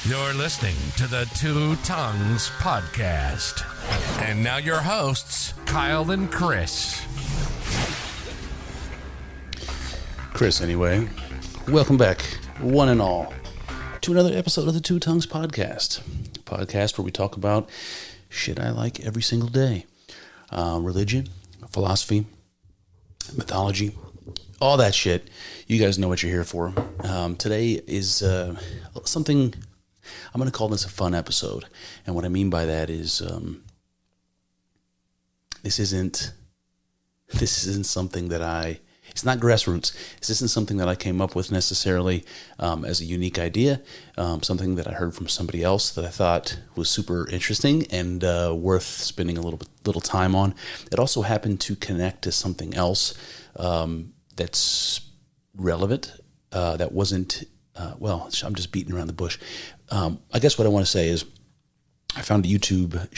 You're listening to the Two Tongues Podcast. And now your hosts, Kyle and Chris. Chris, anyway. Welcome back, one and all, to another episode of the Two Tongues Podcast. A podcast where we talk about shit I like every single day. Religion, philosophy, mythology, all that shit. You guys know what you're here for. Today is something, I'm going to call this a fun episode. And what I mean by that is this isn't something that it's not grassroots. This isn't something that I came up with necessarily as a unique idea, something that I heard from somebody else that I thought was super interesting and worth spending a little time on. It also happened to connect to something else that's relevant, that wasn't, I'm just beating around the bush. I guess what I want to say is I found a YouTube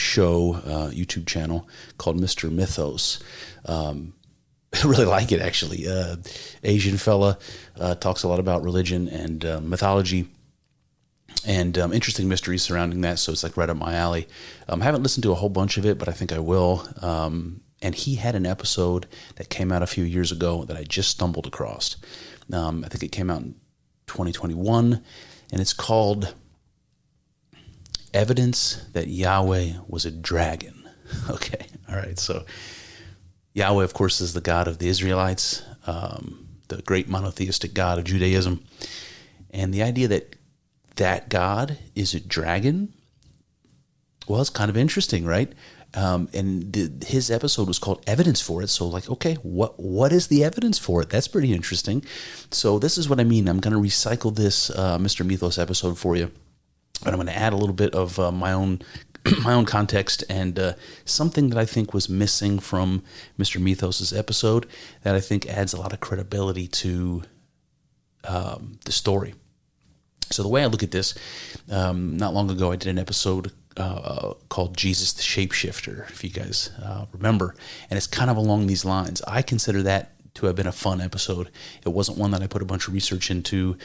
channel called Mr. Mythos. I really like it, actually. Asian fella, talks a lot about religion and mythology and interesting mysteries surrounding that, so it's like right up my alley. I haven't listened to a whole bunch of it, but I think I will. And he had an episode that came out a few years ago that I just stumbled across. I think it came out in 2021, and it's called Evidence That Yahweh Was a Dragon. Okay, all right, so Yahweh, of course, is the God of the Israelites, the great monotheistic God of Judaism. And the idea that God is a dragon, well, it's kind of interesting, right? His episode was called Evidence for It. So like, okay, what is the evidence for it? That's pretty interesting. So this is what I mean. I'm going to recycle this Mr. Mythos episode for you. But I'm going to add a little bit of my own context and something that I think was missing from Mr. Mythos's episode that I think adds a lot of credibility to the story. So the way I look at this, not long ago I did an episode called Jesus the Shapeshifter, if you guys remember, and it's kind of along these lines. I consider that to have been a fun episode. It wasn't one that I put a bunch of research into,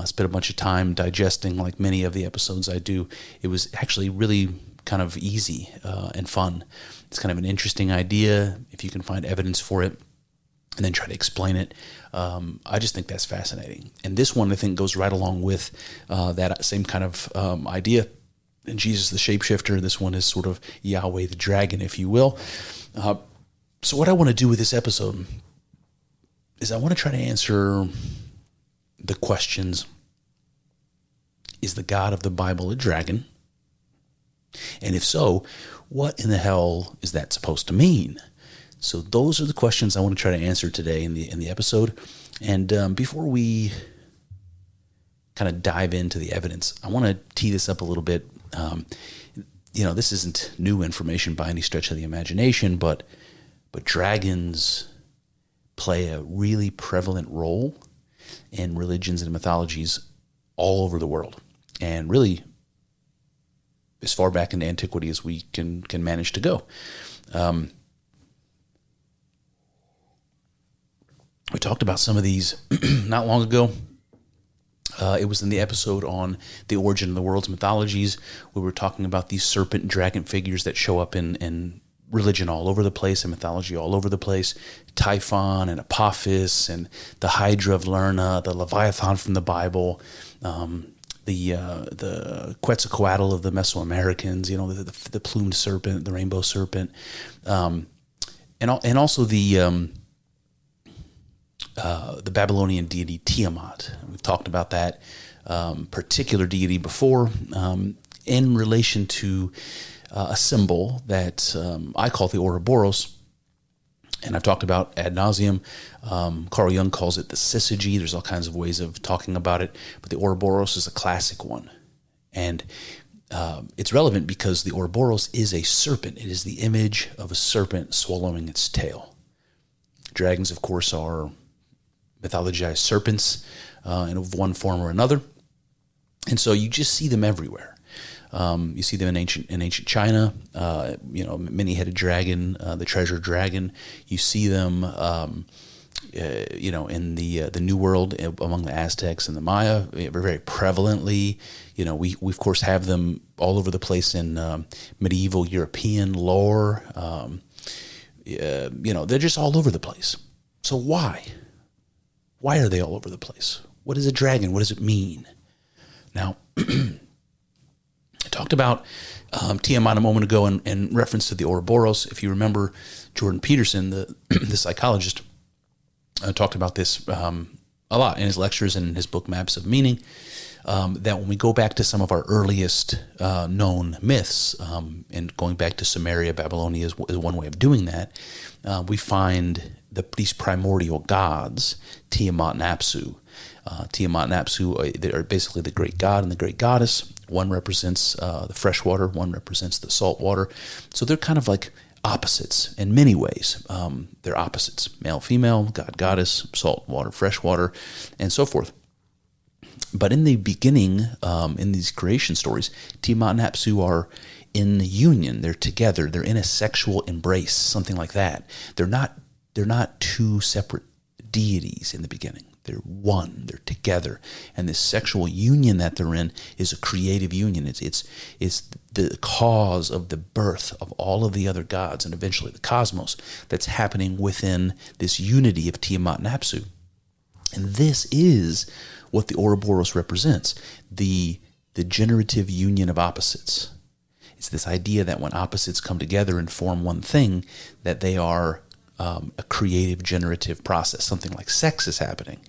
spent a bunch of time digesting like many of the episodes I do. It was actually really kind of easy and fun. It's kind of an interesting idea if you can find evidence for it and then try to explain it. I just think that's fascinating. And this one I think goes right along with that same kind of idea. And Jesus the Shapeshifter, this one is sort of Yahweh the Dragon, if you will. So what I want to do with this episode is I want to try to answer the questions: is the God of the Bible a dragon? And if so, what in the hell is that supposed to mean? So those are the questions I want to try to answer today in the episode. And before we kind of dive into the evidence, I want to tee this up a little bit. This isn't new information by any stretch of the imagination, but dragons play a really prevalent role in religions and mythologies all over the world, and really as far back into antiquity as we can manage to go. We talked about some of these not long ago. It was in the episode on the origin of the world's mythologies. We were talking about these serpent and dragon figures that show up in religion all over the place and mythology all over the place. Typhon and Apophis and the Hydra of Lerna, the Leviathan from the Bible, the Quetzalcoatl of the Mesoamericans, the plumed serpent, the rainbow serpent, and also the Babylonian deity Tiamat. We've talked about that particular deity before in relation to a symbol that I call the Ouroboros, and I've talked about ad nauseum. Carl Jung calls it the syzygy. There's all kinds of ways of talking about it, but the Ouroboros is a classic one. And it's relevant because the Ouroboros is a serpent. It is the image of a serpent swallowing its tail. Dragons, of course, are mythologized serpents in one form or another. And so you just see them everywhere. You see them in ancient China, many-headed dragon, the treasure dragon. You see them in the New World among the Aztecs and the Maya, very prevalently. We of course have them all over the place in medieval European lore. They're just all over the place. So why? Why are they all over the place? What is a dragon? What does it mean? Now, I talked about Tiamat a moment ago in reference to the Ouroboros. If you remember, Jordan Peterson, the psychologist, talked about this a lot in his lectures and in his book Maps of Meaning, that when we go back to some of our earliest known myths, and going back to Sumeria, Babylonia is one way of doing that, we find these primordial gods, Tiamat and Apsu. Tiamat and Apsu they are basically the great god and the great goddess. One represents the fresh water, one represents the salt water. So they're kind of like opposites in many ways. They're opposites: male, female, god, goddess, salt water, fresh water, and so forth. But in the beginning, in these creation stories, Tiamat and Apsu are in union. They're together. They're in a sexual embrace, something like that. They're not two separate deities in the beginning. They're one. They're together, and this sexual union that they're in is a creative union. It's the cause of the birth of all of the other gods and eventually the cosmos that's happening within this unity of Tiamat and Apsu. And this is what the Ouroboros represents: the generative union of opposites. It's this idea that when opposites come together and form one thing, that they are a creative, generative process. Something like sex is happening.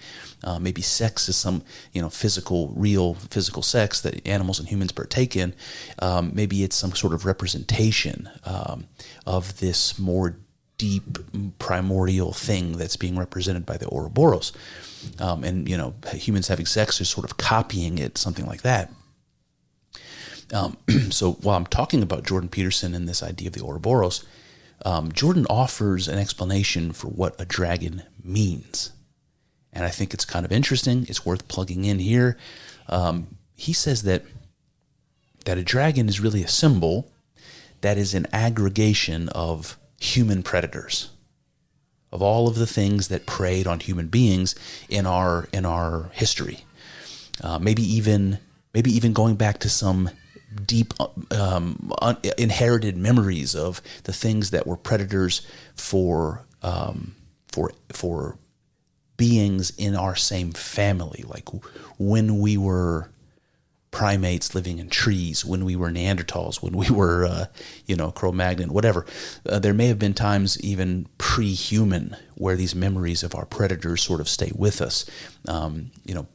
Maybe sex is some, real physical sex that animals and humans partake in. Maybe it's some sort of representation of this more deep, primordial thing that's being represented by the Ouroboros. And humans having sex is sort of copying it, something like that. So while I'm talking about Jordan Peterson and this idea of the Ouroboros, Jordan offers an explanation for what a dragon means. And I think it's kind of interesting. It's worth plugging in here. He says that a dragon is really a symbol that is an aggregation of human predators, of all of the things that preyed on human beings in our history. Maybe even going back to some deep inherited memories of the things that were predators for beings in our same family, like when we were primates living in trees, when we were Neanderthals, when we were Cro-Magnon, whatever. There may have been times even pre-human where these memories of our predators sort of stay with us,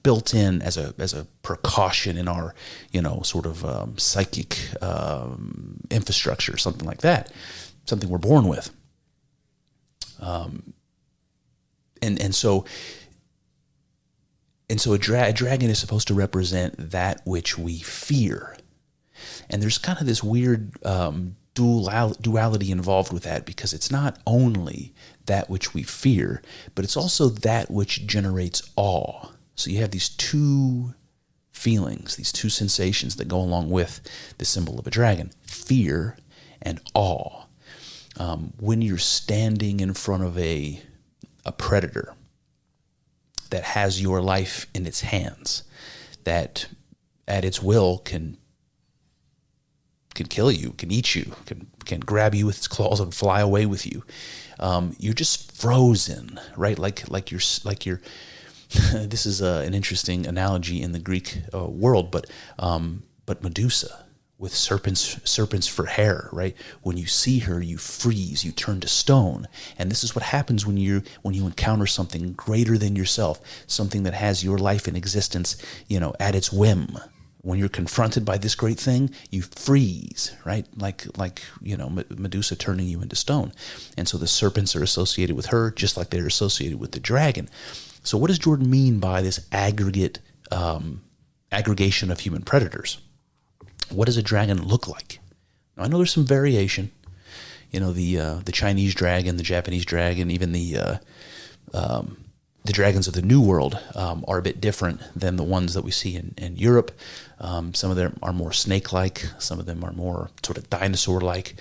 built in as a precaution in our psychic infrastructure, something like that, something we're born with. And so a dragon is supposed to represent that which we fear. And there's kind of this weird duality involved with that, because it's not only that which we fear, but it's also that which generates awe. So you have these two feelings, these two sensations that go along with the symbol of a dragon: fear and awe. When you're standing in front of a predator that has your life in its hands, that at its will can kill you, can eat you, can grab you with its claws and fly away with you. You're just frozen, right? Like you're. This is an interesting analogy in the Greek world, but Medusa with serpents for hair, right? When you see her, you freeze, you turn to stone. And this is what happens when you encounter something greater than yourself, something that has your life in existence, at its whim. When you're confronted by this great thing, you freeze, right? Like Medusa turning you into stone. And so the serpents are associated with her, just like they're associated with the dragon. So what does Jordan mean by this aggregation of human predators? What does a dragon look like? Now, I know there's some variation. The Chinese dragon, the Japanese dragon, even the dragons of the New World are a bit different than the ones that we see in Europe. Some of them are more snake-like. Some of them are more sort of dinosaur-like.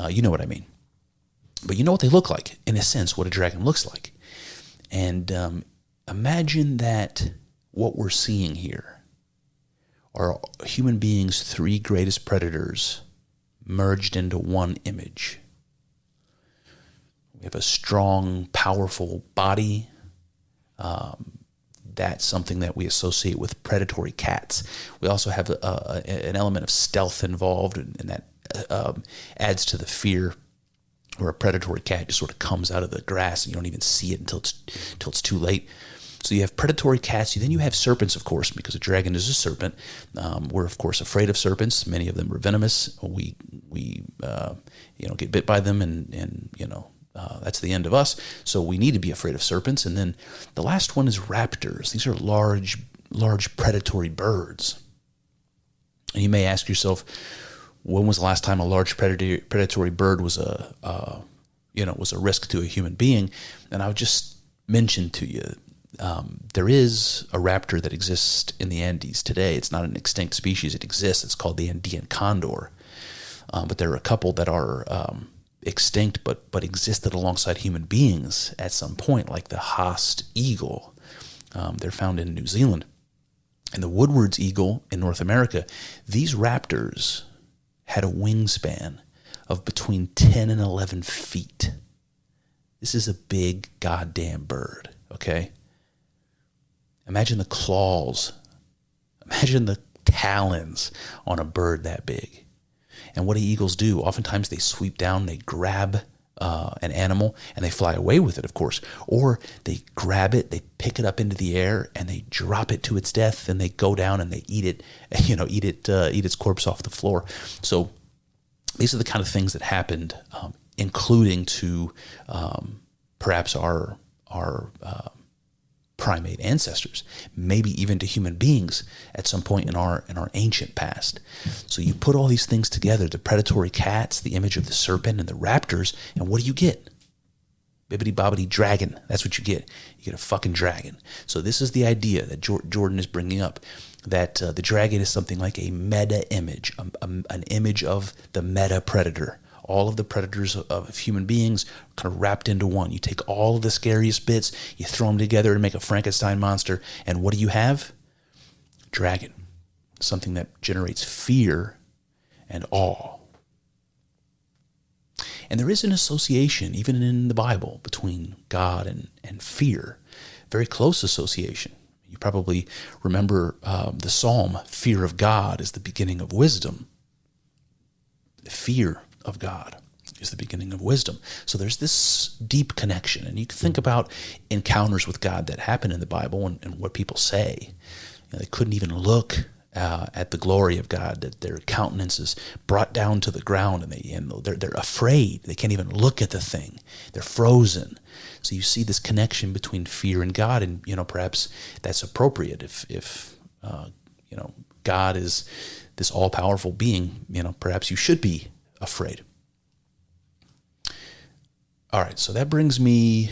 You know what I mean. But you know what they look like, in a sense, what a dragon looks like. And imagine that what we're seeing here are human beings' three greatest predators merged into one image. We have a strong, powerful body. That's something that we associate with predatory cats. We also have an element of stealth involved, and that adds to the fear, where a predatory cat just sort of comes out of the grass and you don't even see it until it's too late. So you have predatory cats. Then you have serpents, of course, because a dragon is a serpent. We're, of course, afraid of serpents. Many of them are venomous. We get bit by them, and that's the end of us. So we need to be afraid of serpents. And then the last one is raptors. These are large predatory birds. And you may ask yourself, when was the last time a large predatory bird was a risk to a human being? And I would just mention to you, there is a raptor that exists in the Andes today. It's not an extinct species. It exists. It's called the Andean condor. But there are a couple that are extinct but existed alongside human beings at some point, like the Haast eagle. They're found in New Zealand. And the Woodward's eagle in North America. These raptors had a wingspan of between 10 and 11 feet. This is a big goddamn bird, okay? Imagine the claws. Imagine the talons on a bird that big. And what do eagles do? Oftentimes they sweep down, they grab an animal, and they fly away with it, of course. Or they grab it, they pick it up into the air, and they drop it to its death, and they go down and they eat it, eat its corpse off the floor. So these are the kind of things that happened, including to perhaps our primate ancestors, maybe even to human beings at some point in our ancient past. So you put all these things together, the predatory cats, the image of the serpent, and the raptors, and what do you get? Bibbidi-bobbidi dragon. That's what you get. You get a fucking dragon. So this is the idea that Jordan is bringing up, that the dragon is something like a meta image, an image of the meta predator. All of the predators of human beings kind of wrapped into one. You take all of the scariest bits, you throw them together and make a Frankenstein monster, and what do you have? Dragon. Something that generates fear and awe. And there is an association, even in the Bible, between God and fear. Very close association. You probably remember the psalm, fear of God is the beginning of wisdom. Fear of God is the beginning of wisdom. So there's this deep connection. And you can think about encounters with God that happen in the Bible and what people say. They couldn't even look at the glory of God, that their countenance is brought down to the ground, and they're afraid. They can't even look at the thing. They're frozen. So you see this connection between fear and God, and perhaps that's appropriate if God is this all-powerful being. Perhaps you should be afraid. All right, so that brings me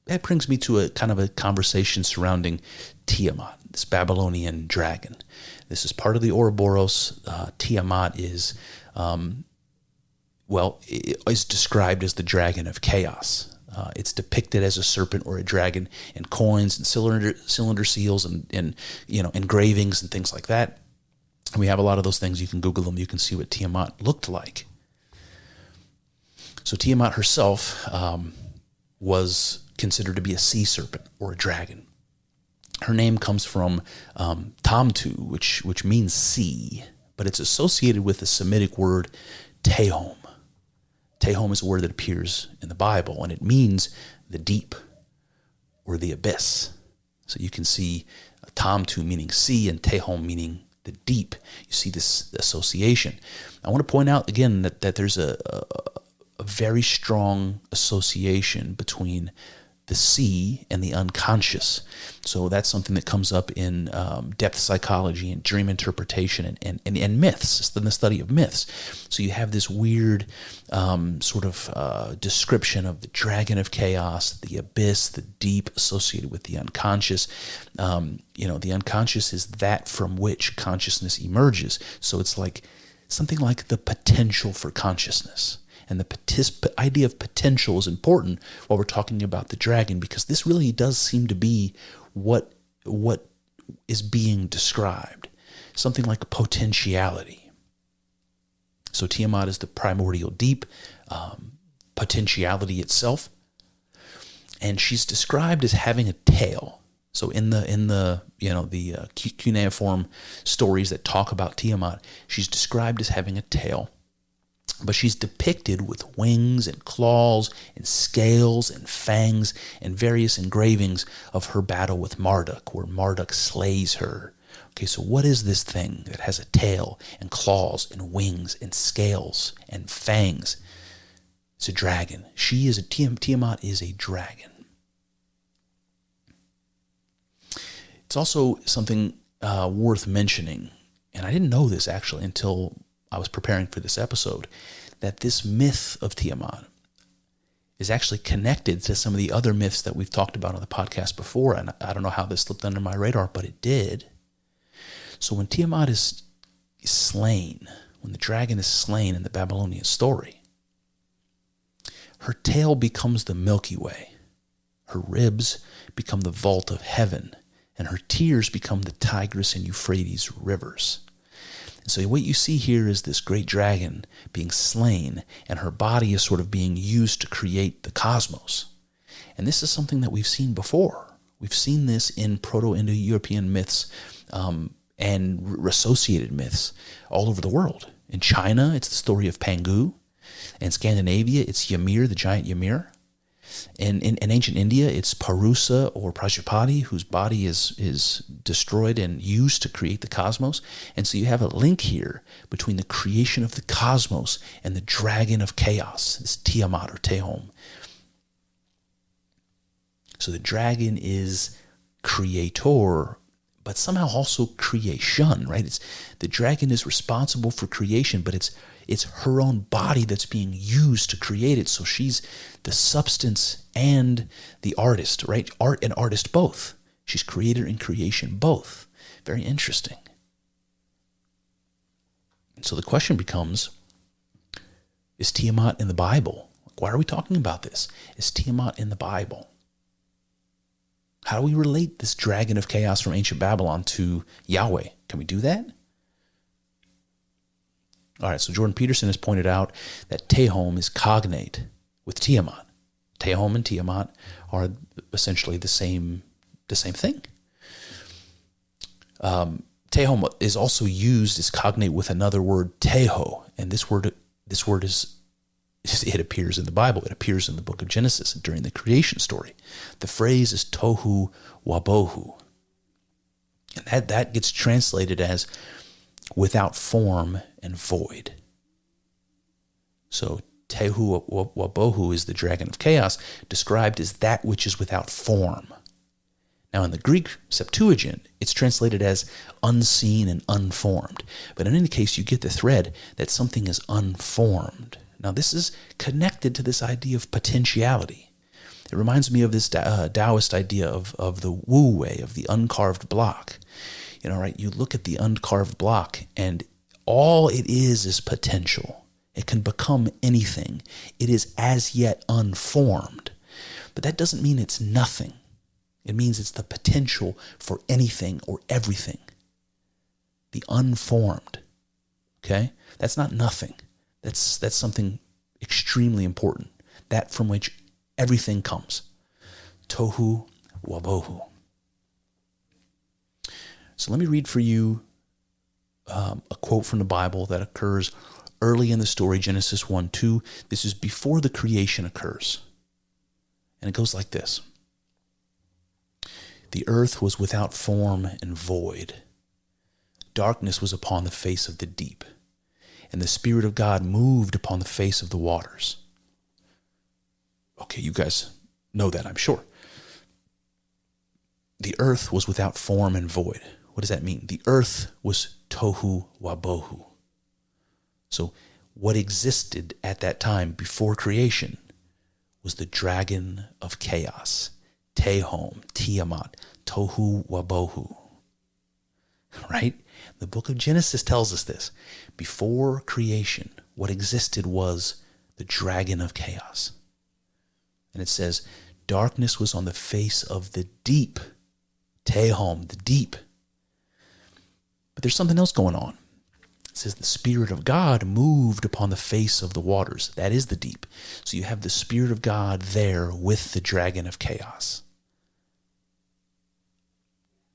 to a kind of a conversation surrounding Tiamat, this Babylonian dragon. This is part of the Ouroboros. Tiamat is described as the dragon of chaos. It's depicted as a serpent or a dragon in coins and cylinder seals and engravings and things like that. We have a lot of those things. You can Google them. You can see what Tiamat looked like. So Tiamat herself was considered to be a sea serpent or a dragon. Her name comes from Tamtu, which means sea, but it's associated with the Semitic word Tehom. Tehom is a word that appears in the Bible, and it means the deep or the abyss. So you can see Tamtu meaning sea and Tehom meaning the deep. You see this association. I want to point out again that there's a very strong association between the sea and the unconscious. So that's something that comes up in depth psychology and dream interpretation and myths. It's the study of myths. So you have this weird description of the dragon of chaos, the abyss, the deep associated with the unconscious. The unconscious is that from which consciousness emerges. So it's like something like the potential for consciousness. And the idea of potential is important while we're talking about the dragon, because this really does seem to be what is being described. Something like a potentiality. So Tiamat is the primordial deep, potentiality itself. And she's described as having a tail. So in the cuneiform stories that talk about Tiamat, she's described as having a tail. But she's depicted with wings and claws and scales and fangs and various engravings of her battle with Marduk, where Marduk slays her. Okay, so what is this thing that has a tail and claws and wings and scales and fangs? It's a dragon. Tiamat is a dragon. It's also something worth mentioning, and I didn't know this actually until I was preparing for this episode, that this myth of Tiamat is actually connected to some of the other myths that we've talked about on the podcast before, and I don't know how this slipped under my radar, but it did. So when Tiamat is slain, when the dragon is slain in the Babylonian story, her tail becomes the Milky Way, her ribs become the vault of heaven, and her tears become the Tigris and Euphrates rivers. And so what you see here is this great dragon being slain, and her body is sort of being used to create the cosmos. And this is something that we've seen before. We've seen this in Proto-Indo-European myths and associated myths all over the world. In China, it's the story of Pangu. In Scandinavia, it's Ymir, the giant Ymir. In ancient India, it's Parusa or Prajapati, whose body is destroyed and used to create the cosmos. And so you have a link here between the creation of the cosmos and the dragon of chaos, this Tiamat or Tehom. So the dragon is creator, but somehow also creation, right? The dragon is responsible for creation, but it's her own body that's being used to create it. So she's the substance and the artist, right? Art and artist both. She's creator and creation both. Very interesting. And so the question becomes, is Tiamat in the Bible? Why are we talking about this? Is Tiamat in the Bible? How do we relate this dragon of chaos from ancient Babylon to Yahweh? Can we do that? All right, so Jordan Peterson has pointed out that Tehom is cognate with Tiamat. Tehom and Tiamat are essentially the same thing. Tehom is also used as cognate with another word, Teho, and this word is it appears in the Bible. It appears in the book of Genesis during the creation story. The phrase is tohu wabohu, and that gets translated as without form and void. So Tehu Wabohu is the dragon of chaos, described as that which is without form. Now in the Greek Septuagint, it's translated as unseen and unformed. But in any case, you get the thread that something is unformed. Now this is connected to this idea of potentiality. It reminds me of this Taoist idea of the Wu Wei, of the uncarved block. Right? You look at the uncarved block, and all it is potential. It can become anything. It is as yet unformed. But that doesn't mean it's nothing. It means it's the potential for anything or everything. The unformed. Okay? That's not nothing. That's something extremely important. That from which everything comes. Tohu wabohu. So let me read for you a quote from the Bible that occurs early in the story, Genesis 1:2. This is before the creation occurs. And it goes like this. The earth was without form and void. Darkness was upon the face of the deep, and the Spirit of God moved upon the face of the waters. Okay, you guys know that, I'm sure. The earth was without form and void. What does that mean? The earth was tohu wabohu. So what existed at that time before creation was the dragon of chaos. Tehom, Tiamat, tohu wabohu. Right? The book of Genesis tells us this. Before creation, what existed was the dragon of chaos. And it says, darkness was on the face of the deep. Tehom, the deep. But there's something else going on. It says the Spirit of God moved upon the face of the waters. That is the deep. So you have the Spirit of God there with the dragon of chaos.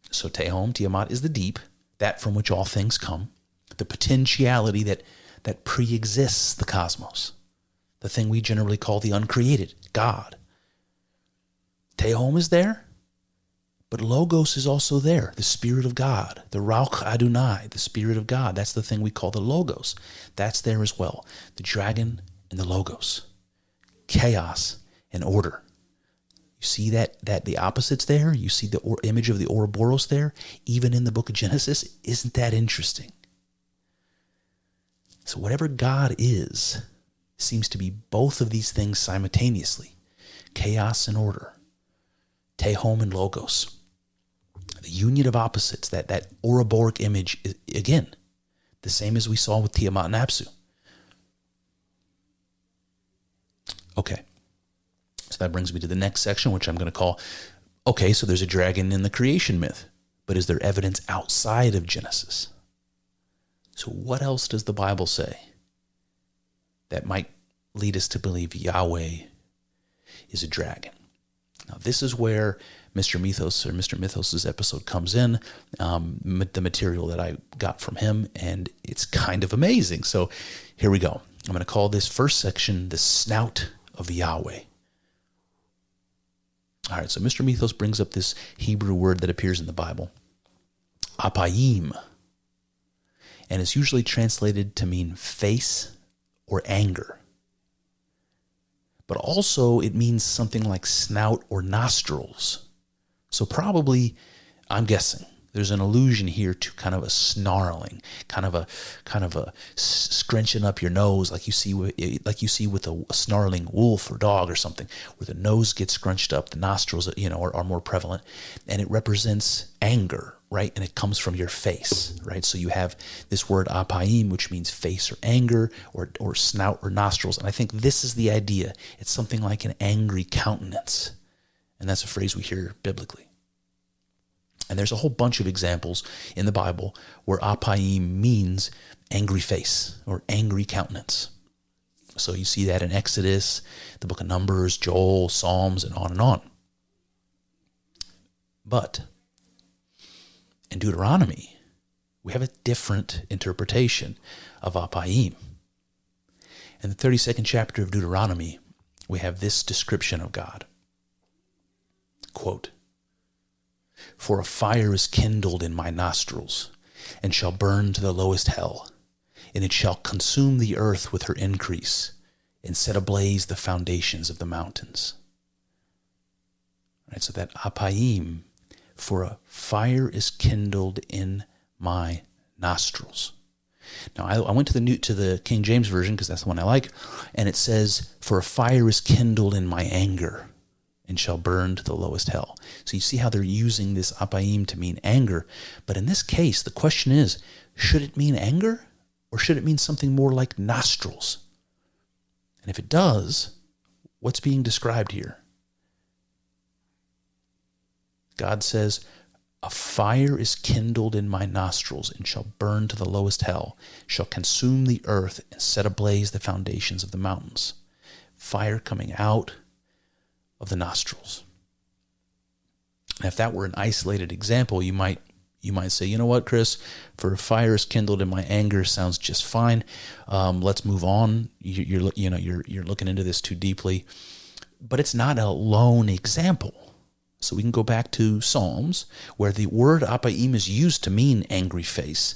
So Tehom, Tiamat, is the deep, that from which all things come, the potentiality that pre-exists the cosmos, the thing we generally call the uncreated, God. Tehom is there, but Logos is also there, the Spirit of God, the Rauch Adonai, the Spirit of God. That's the thing we call the Logos. That's there as well, the dragon and the Logos, chaos and order. You see that the opposites there? You see the image of the Ouroboros there, even in the book of Genesis? Isn't that interesting? So whatever God is, seems to be both of these things simultaneously. Chaos and order. Tehom and Logos. The union of opposites, that Ouroboros image, is, again, the same as we saw with Tiamat and Apsu. Okay. So that brings me to the next section, which I'm going to call, okay, so there's a dragon in the creation myth, but is there evidence outside of Genesis? So what else does the Bible say that might lead us to believe Yahweh is a dragon? Now, this is where Mr. Mythos or Mr. Mythos' episode comes in, the material that I got from him, and it's kind of amazing. So here we go. I'm going to call this first section the snout of Yahweh. All right, so Mr. Mythos brings up this Hebrew word that appears in the Bible, apayim, and it's usually translated to mean face or anger. But also it means something like snout or nostrils. So probably, I'm guessing, there's an allusion here to kind of a snarling, kind of a scrunching up your nose, like you see with a snarling wolf or dog or something, where the nose gets scrunched up, the nostrils, are more prevalent, and it represents anger, right? And it comes from your face, right? So you have this word apayim, which means face or anger, or snout or nostrils, and I think this is the idea. It's something like an angry countenance, and that's a phrase we hear biblically. And there's a whole bunch of examples in the Bible where apayim means angry face or angry countenance. So you see that in Exodus, the book of Numbers, Joel, Psalms, and on and on. But in Deuteronomy, we have a different interpretation of apayim. In the 32nd chapter of Deuteronomy, we have this description of God. Quote, "For a fire is kindled in my nostrils, and shall burn to the lowest hell, and it shall consume the earth with her increase, and set ablaze the foundations of the mountains." Right, so that apayim, for a fire is kindled in my nostrils. Now I went to the King James Version because that's the one I like, and it says, "For a fire is kindled in my anger, and shall burn to the lowest hell." So you see how they're using this apayim to mean anger. But in this case, the question is, should it mean anger, or should it mean something more like nostrils? And if it does, what's being described here? God says, "A fire is kindled in my nostrils, and shall burn to the lowest hell, shall consume the earth, and set ablaze the foundations of the mountains." Fire coming out of the nostrils. And if that were an isolated example, you might say, you know what, Chris, for a fire is kindled in my anger sounds just fine. Let's move on. You're looking into this too deeply, but it's not a lone example. So we can go back to Psalms, where the word apayim is used to mean angry face,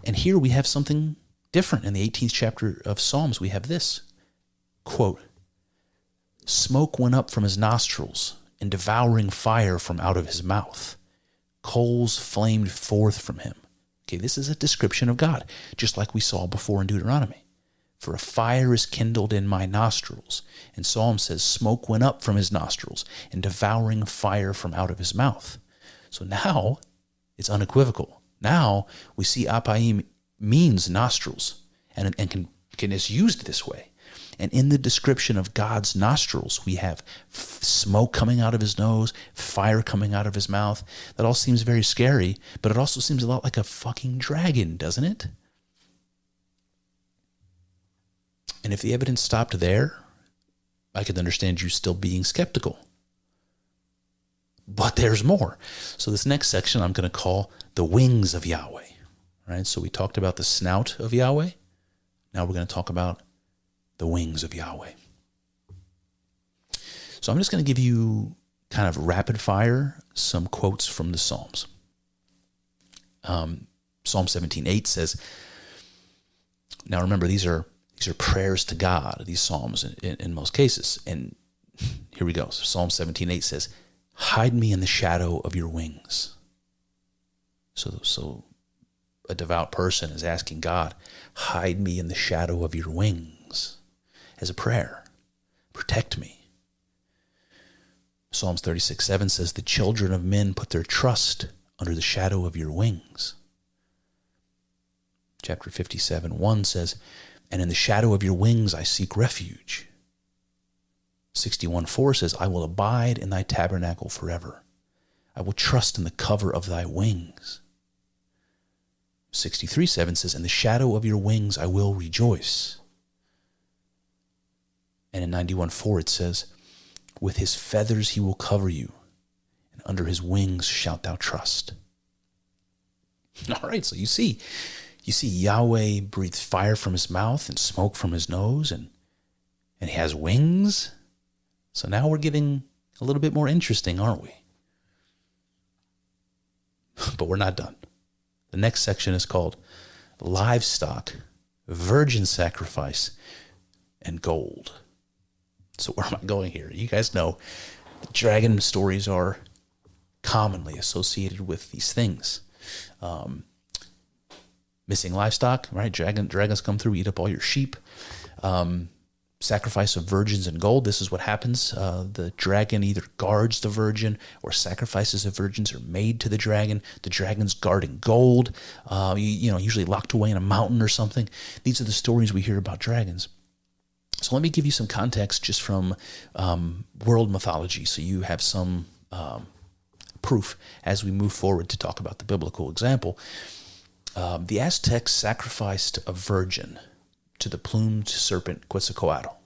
and here we have something different. In the 18th chapter of Psalms, we have this quote, "Smoke went up from his nostrils, and devouring fire from out of his mouth. Coals flamed forth from him." Okay, this is a description of God, just like we saw before in Deuteronomy. "For a fire is kindled in my nostrils." And Psalm says, smoke went up from his nostrils, and devouring fire from out of his mouth. So now it's unequivocal. Now we see apayim means nostrils, and is used this way. And in the description of God's nostrils, we have smoke coming out of his nose, fire coming out of his mouth. That all seems very scary, but it also seems a lot like a fucking dragon, doesn't it? And if the evidence stopped there, I could understand you still being skeptical. But there's more. So this next section I'm going to call the wings of Yahweh. Right? So we talked about the snout of Yahweh. Now we're going to talk about the wings of Yahweh. So I'm just going to give you kind of rapid fire some quotes from the Psalms. Psalm 17:8 says, now remember, these are prayers to God, these Psalms in most cases. And here we go. So Psalm 17:8 says, hide me in the shadow of your wings. So a devout person is asking God, hide me in the shadow of your wings, as a prayer. Protect me. Psalms 36:7 says, the children of men put their trust under the shadow of your wings. Chapter 57:1 says, and in the shadow of your wings I seek refuge. 61:4 says, I will abide in thy tabernacle forever. I will trust in the cover of thy wings. 63:7 says, in the shadow of your wings I will rejoice. And in 91:4 it says, with his feathers he will cover you, and under his wings shalt thou trust. All right, so you see Yahweh breathes fire from his mouth and smoke from his nose, and he has wings. So now we're getting a little bit more interesting, aren't we? But we're not done. The next section is called livestock, virgin sacrifice, and gold. So where am I going here? You guys know the dragon stories are commonly associated with these things. Missing livestock, right? Dragons come through, eat up all your sheep. Sacrifice of virgins and gold. This is what happens. The dragon either guards the virgin, or sacrifices of virgins are made to the dragon. The dragon's guarding gold, usually locked away in a mountain or something. These are the stories we hear about dragons. So let me give you some context just from world mythology, so you have some proof as we move forward to talk about the biblical example. The Aztecs sacrificed a virgin to the plumed serpent Quetzalcoatl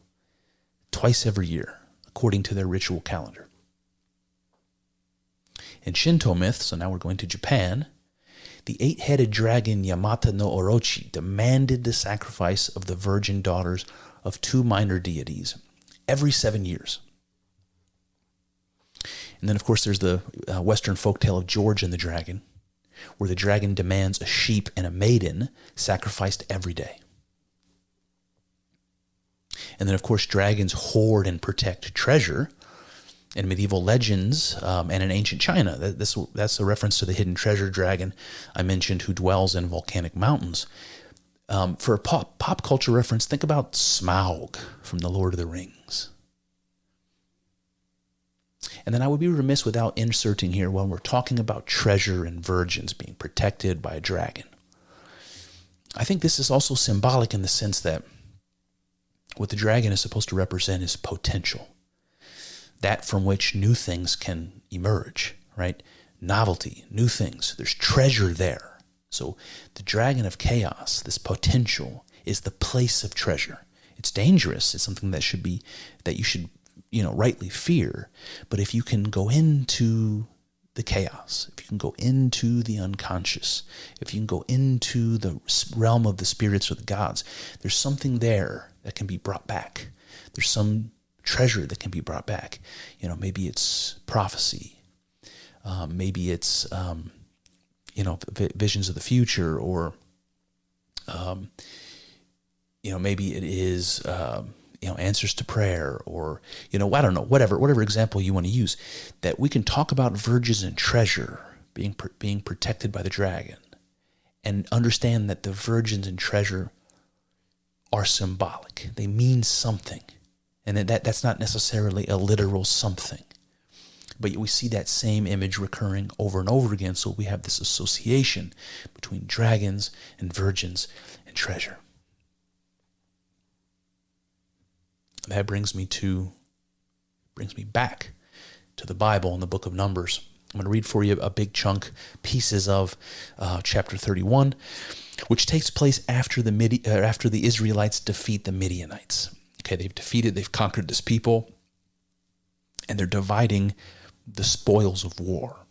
twice every year, according to their ritual calendar. In Shinto myth, so now we're going to Japan, the 8-headed dragon Yamata no Orochi demanded the sacrifice of the virgin daughters of 2 minor deities every 7 years. And then, of course, there's the Western folktale of George and the Dragon, where the dragon demands a sheep and a maiden sacrificed every day. And then, of course, dragons hoard and protect treasure. In medieval legends and in ancient China, that's a reference to the hidden treasure dragon I mentioned, who dwells in volcanic mountains. For a pop culture reference, think about Smaug from The Lord of the Rings. And then I would be remiss without inserting here, when we're talking about treasure and virgins being protected by a dragon, I think this is also symbolic in the sense that what the dragon is supposed to represent is potential. That from which new things can emerge, right? Novelty, new things. There's treasure there. So the dragon of chaos, this potential, is the place of treasure. It's dangerous. It's something that you should rightly fear. But if you can go into the chaos, if you can go into the unconscious, if you can go into the realm of the spirits or the gods, there's something there that can be brought back. There's some treasure that can be brought back. Maybe it's prophecy. Maybe it's, visions of the future, or, maybe it is, answers to prayer, or, I don't know, whatever example you want to use, that we can talk about virgins and treasure being protected by the dragon, and understand that the virgins and treasure are symbolic. They mean something. And that's not necessarily a literal something. But we see that same image recurring over and over again, so we have this association between dragons and virgins and treasure. That brings me back to the Bible in the book of Numbers. I'm going to read for you a big chunk, pieces of chapter 31, which takes place after the Israelites defeat the Midianites. Okay, they've conquered this people, and they're dividing the spoils of war.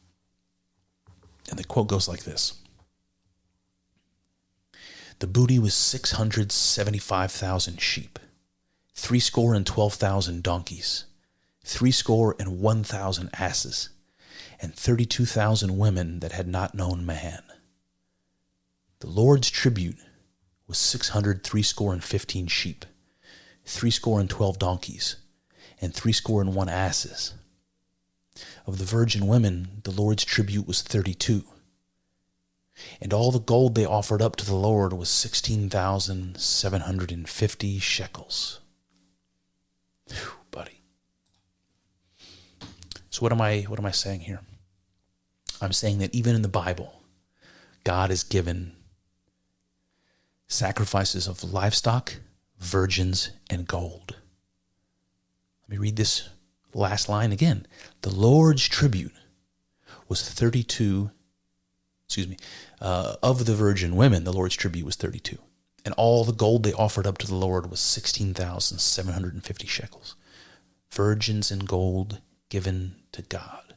And the quote goes like this: "The booty was 675,000 sheep, threescore and 12,000 donkeys, 1,000 asses, and 32,000 women that had not known man. The Lord's tribute was 615 sheep, 12 donkeys, and 1 asses. Of the virgin women, the Lord's tribute was 32. And all the gold they offered up to the Lord was 16,750 shekels." Whew, buddy. So what am I saying here? I'm saying that even in the Bible, God has given sacrifices of livestock, virgins, and gold. Let me read this last line again. The Lord's tribute was 32. Of the virgin women, the Lord's tribute was 32. And all the gold they offered up to the Lord was 16,750 shekels. Virgins and gold given to God.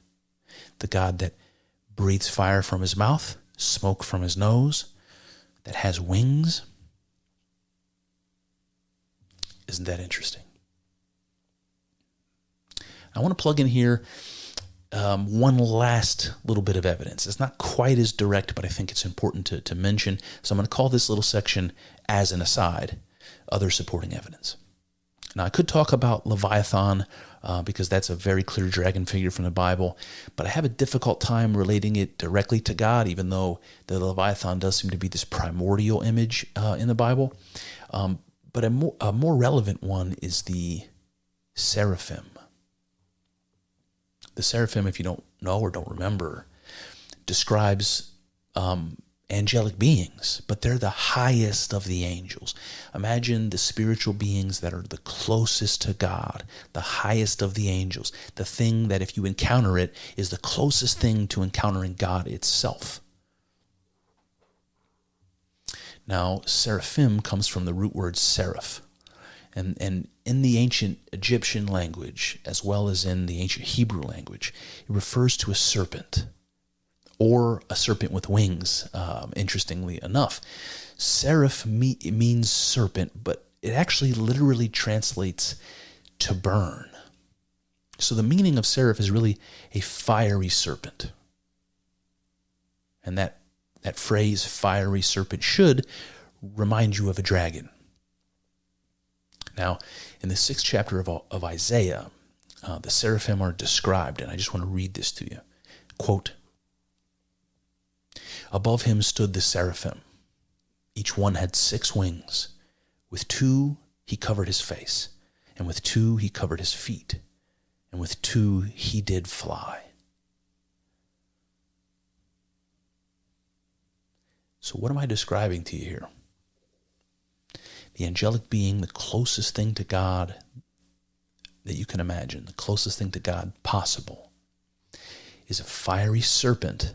The God that breathes fire from his mouth, smoke from his nose, that has wings. Isn't that interesting? I want to plug in here one last little bit of evidence. It's not quite as direct, but I think it's important to mention. So I'm going to call this little section, as an aside, other supporting evidence. Now, I could talk about Leviathan because that's a very clear dragon figure from the Bible, but I have a difficult time relating it directly to God, even though the Leviathan does seem to be this primordial image in the Bible. But a more relevant one is the seraphim. The seraphim, if you don't know or don't remember, describes angelic beings, but they're the highest of the angels. Imagine the spiritual beings that are the closest to God, the highest of the angels, the thing that if you encounter it is the closest thing to encountering God itself. Now, seraphim comes from the root word seraph. And in the ancient Egyptian language, as well as in the ancient Hebrew language, it refers to a serpent, or a serpent with wings, interestingly enough. Seraph means serpent, but it actually literally translates to burn. So the meaning of seraph is really a fiery serpent. And that phrase, fiery serpent, should remind you of a dragon. Now, in the 6th chapter of Isaiah, the seraphim are described, and I just want to read this to you. Quote, "Above him stood the seraphim. Each one had 6 wings. With 2 he covered his face, and with 2 he covered his feet, and with 2 he did fly." So what am I describing to you here? The angelic being, the closest thing to God that you can imagine, the closest thing to God possible, is a fiery serpent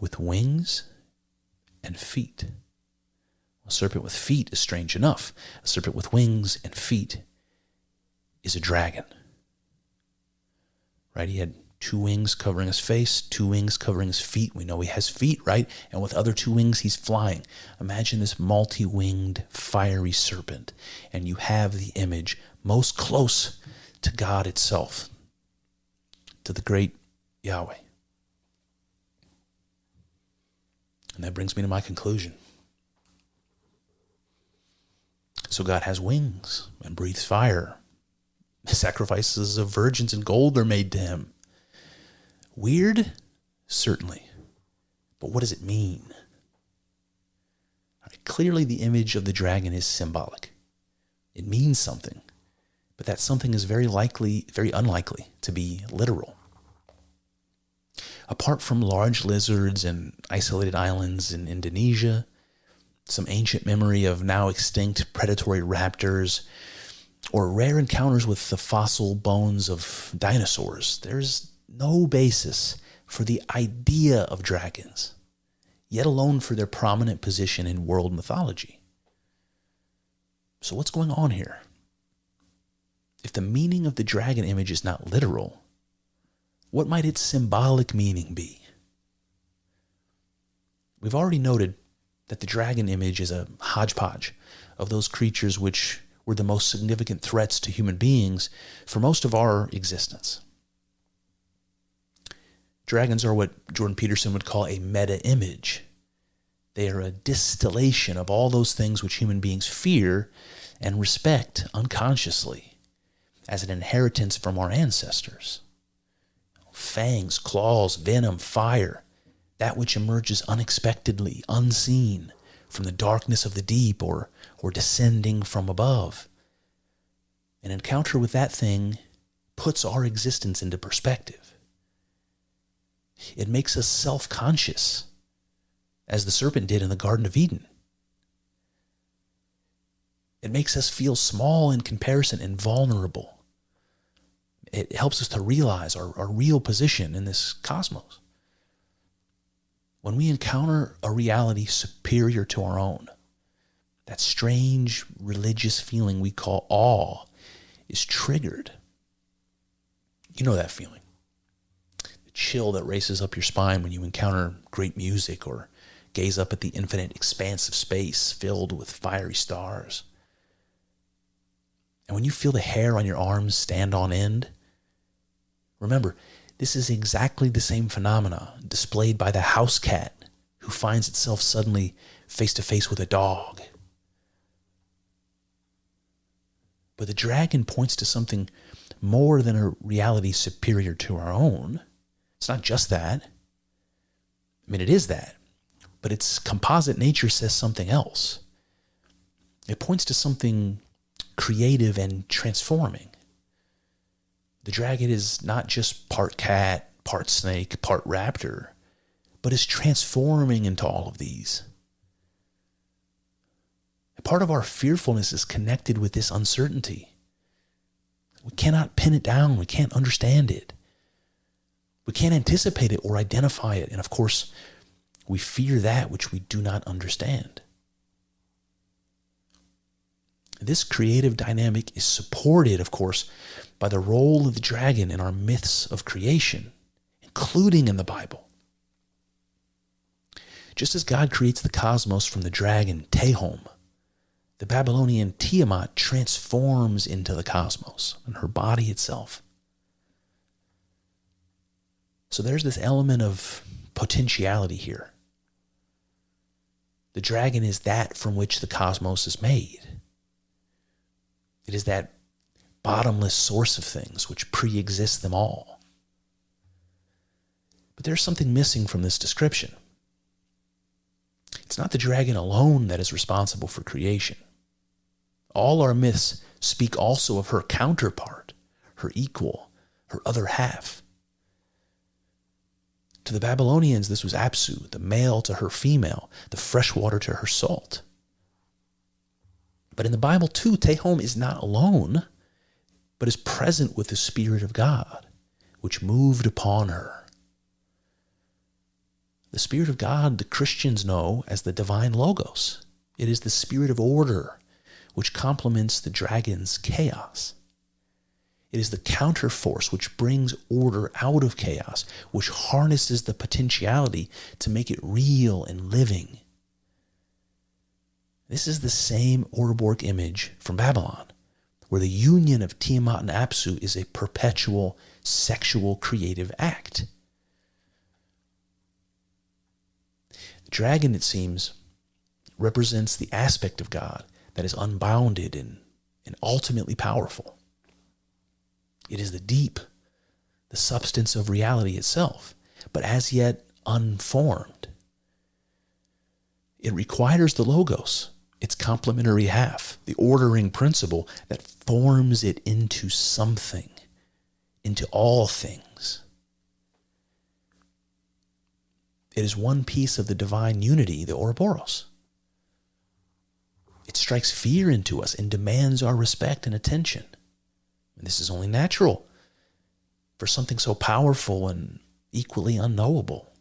with wings and feet. A serpent with feet is strange enough. A serpent with wings and feet is a dragon. Right? He had 2 wings covering his face, 2 wings covering his feet. We know he has feet, right? And with other 2 wings, he's flying. Imagine this multi-winged, fiery serpent, and you have the image most close to God itself, to the great Yahweh. And that brings me to my conclusion. So God has wings and breathes fire. Sacrifices of virgins and gold are made to him. Weird? Certainly. But what does it mean? Clearly, the image of the dragon is symbolic. It means something, but that something is very unlikely to be literal. Apart from large lizards and isolated islands in Indonesia, some ancient memory of now extinct predatory raptors, or rare encounters with the fossil bones of dinosaurs. There's no basis for the idea of dragons, yet alone for their prominent position in world mythology. So what's going on here? If the meaning of the dragon image is not literal, what might its symbolic meaning be? We've already noted that the dragon image is a hodgepodge of those creatures which were the most significant threats to human beings for most of our existence. Dragons are what Jordan Peterson would call a meta-image. They are a distillation of all those things which human beings fear and respect unconsciously as an inheritance from our ancestors. Fangs, claws, venom, fire, that which emerges unexpectedly, unseen, from the darkness of the deep or descending from above. An encounter with that thing puts our existence into perspective. It makes us self-conscious, as the serpent did in the Garden of Eden. It makes us feel small in comparison and vulnerable. It helps us to realize our real position in this cosmos. When we encounter a reality superior to our own, that strange religious feeling we call awe is triggered. You know that feeling. The chill that races up your spine when you encounter great music or gaze up at the infinite expanse of space filled with fiery stars. And when you feel the hair on your arms stand on end, remember, this is exactly the same phenomena displayed by the house cat who finds itself suddenly face to face with a dog. But the dragon points to something more than a reality superior to our own. It's not just that. I mean, it is that. But its composite nature says something else. It points to something creative and transforming. The dragon is not just part cat, part snake, part raptor, but is transforming into all of these. A part of our fearfulness is connected with this uncertainty. We cannot pin it down. We can't understand it. We can't anticipate it or identify it. And of course, we fear that which we do not understand. This creative dynamic is supported, of course, by the role of the dragon in our myths of creation, including in the Bible. Just as God creates the cosmos from the dragon, Tehom, the Babylonian Tiamat transforms into the cosmos and her body itself. So there's this element of potentiality here. The dragon is that from which the cosmos is made. It is that bottomless source of things which pre-exists them all. But there's something missing from this description. It's not the dragon alone that is responsible for creation. All our myths speak also of her counterpart, her equal, her other half. To the Babylonians, this was Apsu, the male to her female, the fresh water to her salt. But in the Bible too, Tehom is not alone, but is present with the Spirit of God, which moved upon her. The Spirit of God, the Christians know as the divine Logos. It is the Spirit of order, which complements the dragon's chaos. It is the counterforce which brings order out of chaos, which harnesses the potentiality to make it real and living. This is the same Ouroboros image from Babylon, where the union of Tiamat and Apsu is a perpetual sexual creative act. The dragon, it seems, represents the aspect of God that is unbounded and ultimately powerful. It is the deep, the substance of reality itself, but as yet unformed. It requires the Logos, its complementary half, the ordering principle that forms it into something, into all things. It is one piece of the divine unity, the Ouroboros. Its strikes fear into us and demands our respect and attention. And this is only natural for something so powerful and equally unknowable.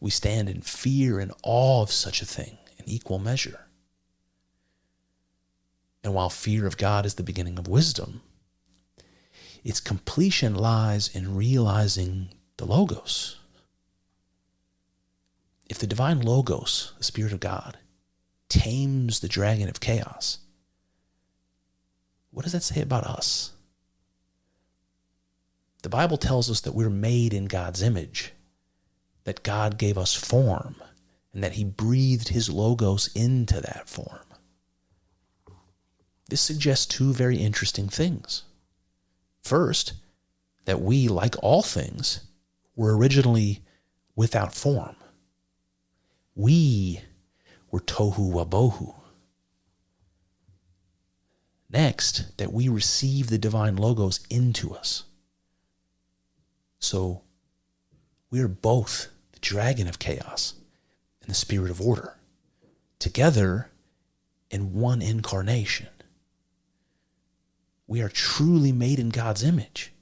We stand in fear and awe of such a thing in equal measure. And while fear of God is the beginning of wisdom, its completion lies in realizing the Logos. If the divine Logos, the Spirit of God, tames the dragon of chaos, what does that say about us? The Bible tells us that we're made in God's image, that God gave us form, and that he breathed his Logos into that form. This suggests two very interesting things. First, that we, like all things, were originally without form. We were tohu wabohu. Next, that we receive the divine Logos into us. So, we are both the dragon of chaos and the spirit of order, together in one incarnation. We are truly made in God's image.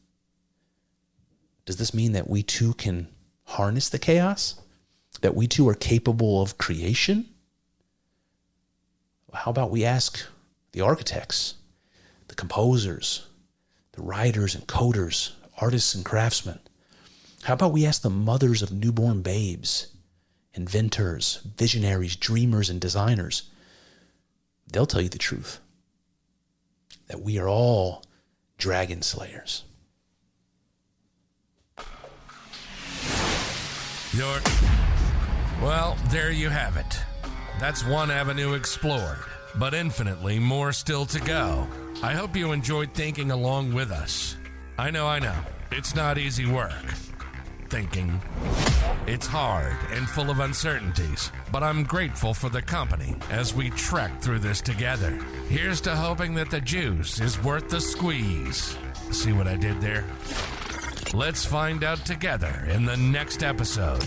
Does this mean that we too can harness the chaos? That we too are capable of creation? How about we ask the architects, the composers, the writers and coders, artists and craftsmen? How about we ask the mothers of newborn babes, inventors, visionaries, dreamers, and designers? They'll tell you the truth, that we are all dragon slayers. Well, there you have it. That's one avenue explored, but infinitely more still to go. I hope you enjoyed thinking along with us. I know. It's not easy work. Thinking. It's hard and full of uncertainties, but I'm grateful for the company as we trek through this together. Here's to hoping that the juice is worth the squeeze. See what I did there? Let's find out together in the next episode.